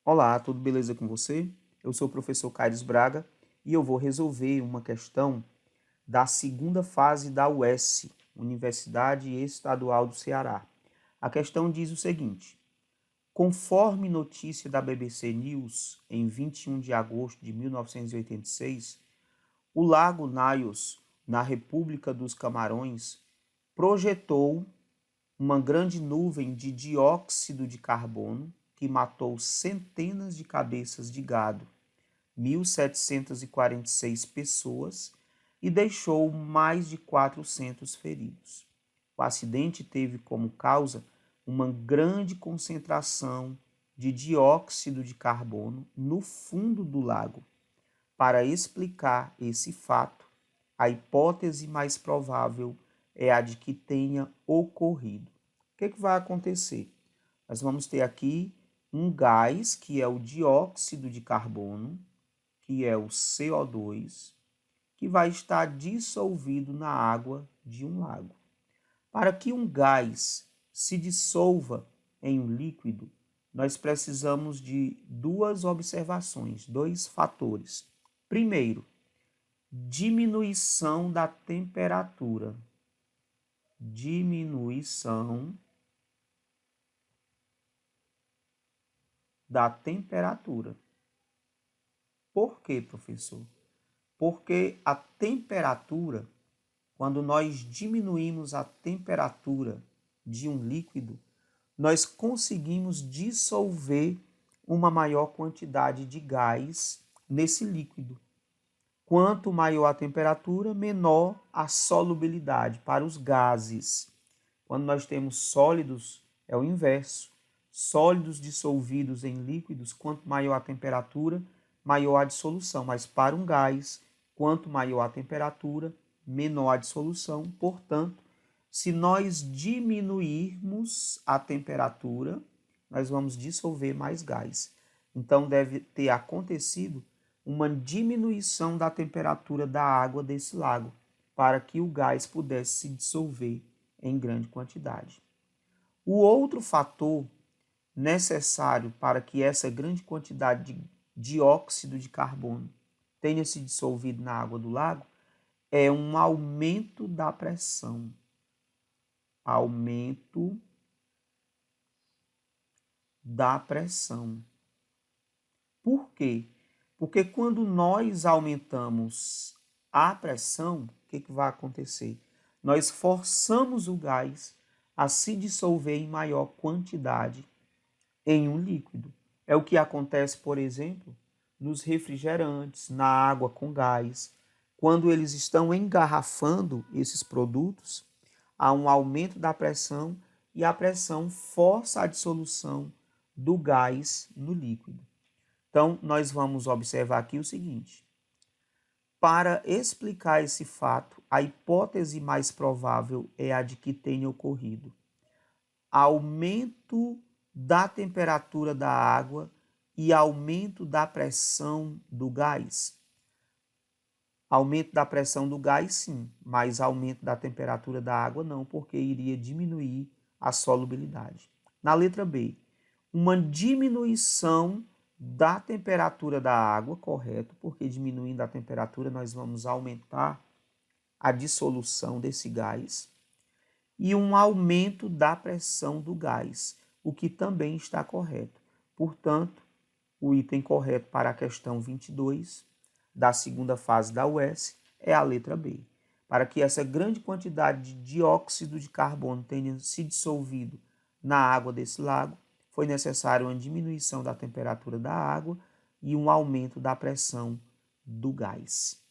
Olá, tudo beleza com você? Eu sou o professor Caires Braga e eu vou resolver uma questão da segunda fase da UES, Universidade Estadual do Ceará. A questão diz o seguinte: conforme notícia da BBC News, em 21 de agosto de 1986, o Lago Naios, na República dos Camarões, projetou uma grande nuvem de dióxido de carbono que matou centenas de cabeças de gado, 1.746 pessoas, e deixou mais de 400 feridos. O acidente teve como causa uma grande concentração de dióxido de carbono no fundo do lago. Para explicar esse fato, a hipótese mais provável é a de que tenha ocorrido. O que vai acontecer? Nós vamos ter aqui um gás, que é o dióxido de carbono, que é o CO2, que vai estar dissolvido na água de um lago. Para que um gás se dissolva em um líquido, nós precisamos de duas observações, dois fatores. Primeiro, diminuição da temperatura. Diminuição da temperatura. Por quê, professor? Porque a temperatura, quando nós diminuímos a temperatura de um líquido, nós conseguimos dissolver uma maior quantidade de gás nesse líquido. Quanto maior a temperatura, menor a solubilidade para os gases. Quando nós temos sólidos, é o inverso. Sólidos dissolvidos em líquidos, quanto maior a temperatura, maior a dissolução. Mas para um gás, quanto maior a temperatura, menor a dissolução. Portanto, se nós diminuirmos a temperatura, nós vamos dissolver mais gás. Então, deve ter acontecido uma diminuição da temperatura da água desse lago, para que o gás pudesse se dissolver em grande quantidade. O outro fator necessário para que essa grande quantidade de dióxido de carbono tenha se dissolvido na água do lago é um aumento da pressão. Aumento da pressão. Por quê? Porque quando nós aumentamos a pressão, o que vai acontecer? Nós forçamos o gás a se dissolver em maior quantidade em um líquido. É o que acontece, por exemplo, nos refrigerantes, na água com gás. Quando eles estão engarrafando esses produtos, há um aumento da pressão e a pressão força a dissolução do gás no líquido. Então, nós vamos observar aqui o seguinte: para explicar esse fato, a hipótese mais provável é a de que tenha ocorrido aumento da temperatura da água e aumento da pressão do gás. Aumento da pressão do gás, sim, mas aumento da temperatura da água não, porque iria diminuir a solubilidade. Na letra B, uma diminuição da temperatura da água, correto, porque diminuindo a temperatura nós vamos aumentar a dissolução desse gás, e um aumento da pressão do gás, o que também está correto. Portanto, o item correto para a questão 22 da segunda fase da UES é a letra B. Para que essa grande quantidade de dióxido de carbono tenha se dissolvido na água desse lago, foi necessário uma diminuição da temperatura da água e um aumento da pressão do gás.